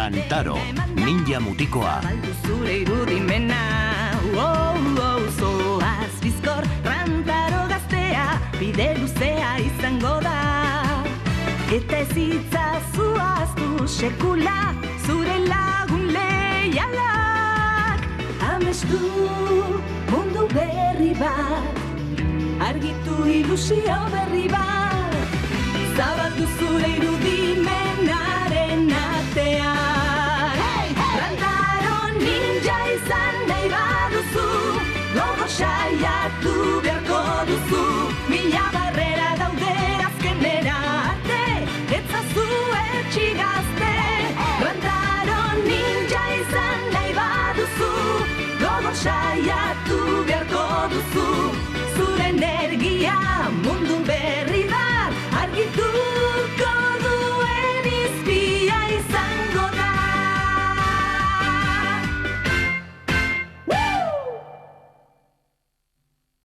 Rantaro, ninja mutikoa. Zabaldu zure irudimena, zoaz bizkor, Rantaro gaztea, bide luzea izango da. Eta ez itzazu ahaztu sekula, zure lagun leialak. Amestu mundu berri bat, argitu ilusio berri bat. Zabaldu zure irudimenaren atean. Rantaro ninja izan nahi baduzu, gogo saiatu beharko duzu. Mila barrera daude azkenera arte, etzazu etxigazte. Rantaro ninja izan nahi baduzu, gogo saiatu beharko duzu. Zure energia mundu berri